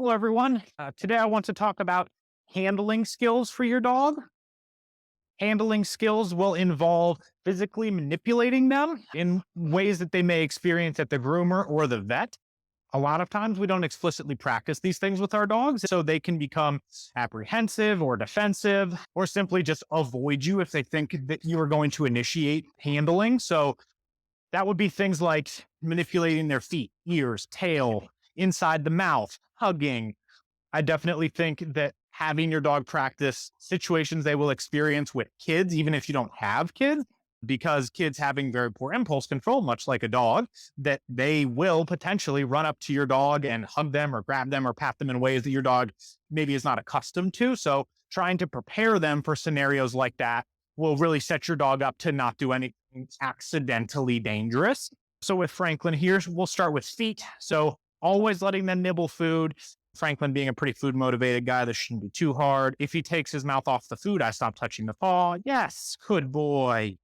Hello, everyone. Today I want to talk about handling skills for your dog. Handling skills will involve physically manipulating them in ways that they may experience at the groomer or the vet. A lot of times we don't explicitly practice these things with our dogs, so they can become apprehensive or defensive or simply just avoid you if they think that you are going to initiate handling. So that would be things like manipulating their feet, ears, tail, inside the mouth, hugging. I definitely think that having your dog practice situations they will experience with kids, even if you don't have kids, because kids having very poor impulse control, much like a dog, that they will potentially run up to your dog and hug them or grab them or pat them in ways that your dog maybe is not accustomed to. So trying to prepare them for scenarios like that will really set your dog up to not do anything accidentally dangerous. So with Franklin here, we'll start with feet. So always letting them nibble food. Franklin being a pretty food motivated guy, this shouldn't be too hard. If he takes his mouth off the food, I stop touching the paw. Yes, good boy.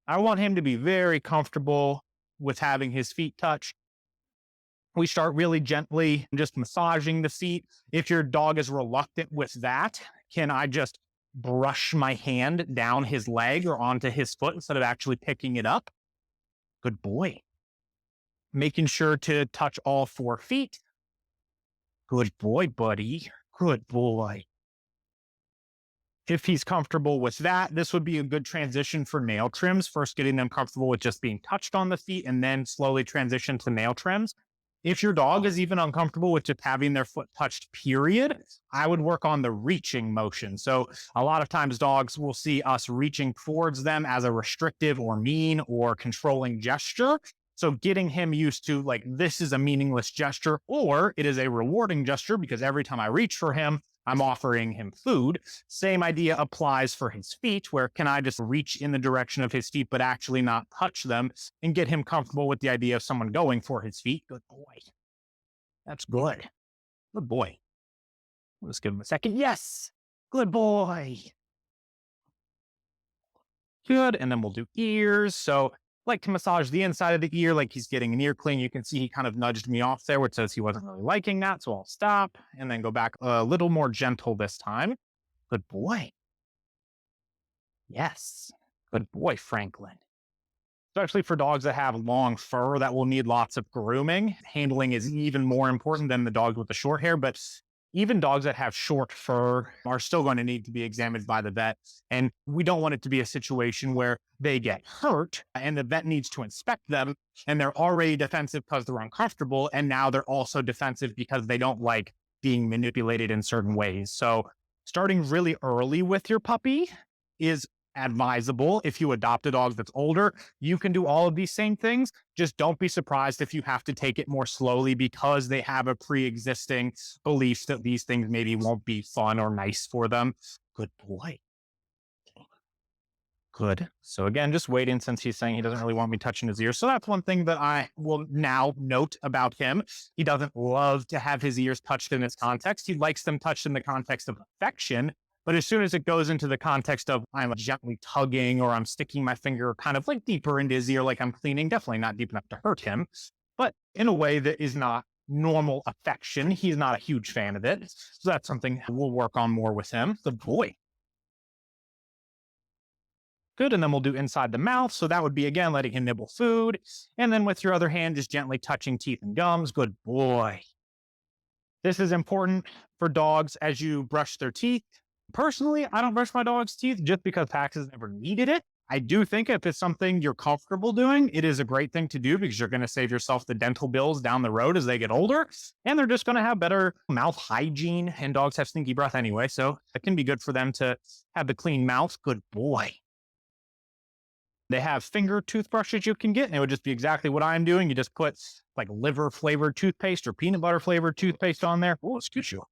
I want him to be very comfortable with having his feet touched. We start really gently, just massaging the feet. If your dog is reluctant with that, can I just brush my hand down his leg or onto his foot instead of actually picking it up? Good boy. Making sure to touch all 4 feet. Good boy, buddy. Good boy. If he's comfortable with that, this would be a good transition for nail trims. First, getting them comfortable with just being touched on the feet and then slowly transition to nail trims. If your dog is even uncomfortable with just having their foot touched, period, I would work on the reaching motion. So a lot of times dogs will see us reaching towards them as a restrictive or mean or controlling gesture. So getting him used to like, this is a meaningless gesture, or it is a rewarding gesture because every time I reach for him, I'm offering him food. Same idea applies for his feet, where can I just reach in the direction of his feet, but actually not touch them and get him comfortable with the idea of someone going for his feet? Good boy. That's good. Good boy. Let's give him a second. Yes. Good boy. Good. And then we'll do ears. So like to massage the inside of the ear, like he's getting an ear clean. You can see he kind of nudged me off there, which says he wasn't really liking that. So I'll stop and then go back a little more gentle this time. Good boy. Yes. Good boy, Franklin. Especially for dogs that have long fur that will need lots of grooming. Handling is even more important than the dogs with the short hair, but even dogs that have short fur are still going to need to be examined by the vet. And we don't want it to be a situation where they get hurt and the vet needs to inspect them and they're already defensive because they're uncomfortable. And now they're also defensive because they don't like being manipulated in certain ways. So starting really early with your puppy is advisable. If you adopt a dog that's older, you can do all of these same things. Just don't be surprised if you have to take it more slowly because they have a pre-existing belief that these things maybe won't be fun or nice for them. Good boy. Good. So again, just waiting since he's saying he doesn't really want me touching his ears. So that's one thing that I will now note about him. He doesn't love to have his ears touched in this context. He likes them touched in the context of affection. But as soon as it goes into the context of I'm gently tugging or I'm sticking my finger kind of like deeper into his ear, like I'm cleaning, definitely not deep enough to hurt him, but in a way that is not normal affection. He's not a huge fan of it. So that's something we'll work on more with him. Good boy. Good. And then we'll do inside the mouth. So that would be, again, letting him nibble food. And then with your other hand, just gently touching teeth and gums. Good boy. This is important for dogs as you brush their teeth. Personally, I don't brush my dog's teeth just because Pax has never needed it. I do think if it's something you're comfortable doing, it is a great thing to do because you're going to save yourself the dental bills down the road as they get older. And they're just going to have better mouth hygiene. And dogs have stinky breath anyway. So it can be good for them to have the clean mouth. Good boy. They have finger toothbrushes you can get, and it would just be exactly what I'm doing. You just put like liver flavored toothpaste or peanut butter flavored toothpaste on there. Oh, excuse you.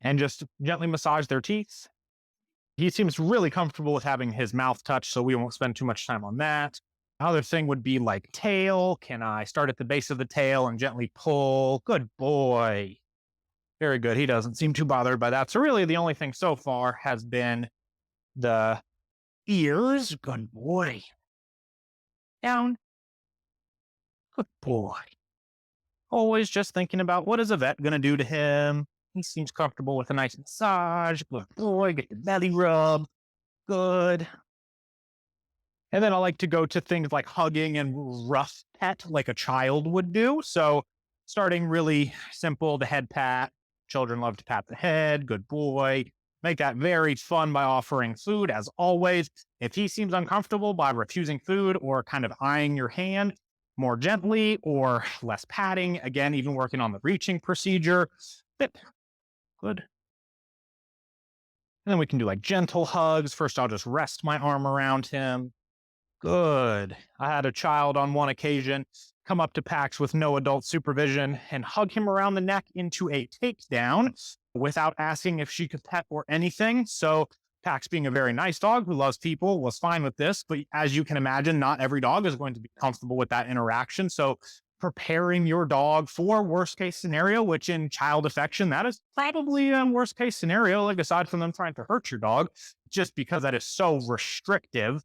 And just gently massage their teeth. He seems really comfortable with having his mouth touched, so we won't spend too much time on that. Other thing would be like tail. Can I start at the base of the tail and gently pull? Good boy. Very good. He doesn't seem too bothered by that. So really the only thing so far has been the ears. Good boy. Down. Good boy. Always just thinking about what is a vet going to do to him. He seems comfortable with a nice massage. Good boy, get the belly rub. Good. And then I like to go to things like hugging and rough pet like a child would do. So starting really simple, the head pat. Children love to pat the head. Good boy. Make that very fun by offering food as always. If he seems uncomfortable by refusing food or kind of eyeing your hand more gently or less patting, again, even working on the reaching procedure. Good. And then we can do like gentle hugs. First, I'll just rest my arm around him. Good. I had a child on one occasion come up to Pax with no adult supervision and hug him around the neck into a takedown without asking if she could pet or anything. So Pax, being a very nice dog who loves people, was fine with this. But as you can imagine, not every dog is going to be comfortable with that interaction. So preparing your dog for worst case scenario, which in child affection, that is probably a worst case scenario, like aside from them trying to hurt your dog, just because that is so restrictive.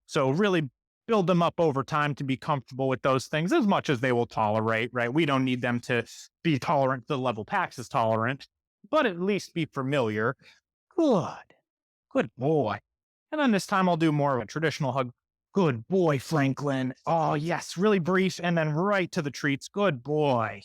So really build them up over time to be comfortable with those things as much as they will tolerate, right? We don't need them to be tolerant to the level Pax is tolerant, but at least be familiar. Good. Good boy. And then this time I'll do more of a traditional hug. Good boy, Franklin. Oh, yes, really brief and then right to the treats. Good boy.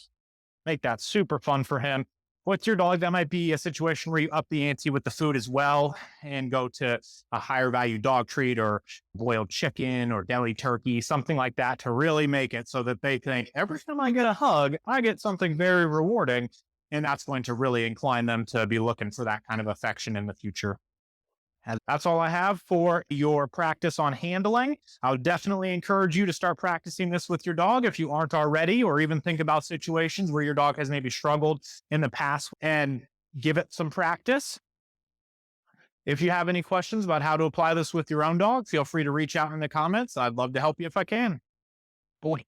Make that super fun for him. What's your dog? That might be a situation where you up the ante with the food as well and go to a higher value dog treat or boiled chicken or deli turkey, something like that to really make it so that they think every time I get a hug, I get something very rewarding. And that's going to really incline them to be looking for that kind of affection in the future. And that's all I have for your practice on handling. I would definitely encourage you to start practicing this with your dog if you aren't already, or even think about situations where your dog has maybe struggled in the past and give it some practice. If you have any questions about how to apply this with your own dog, feel free to reach out in the comments. I'd love to help you if I can. Boy.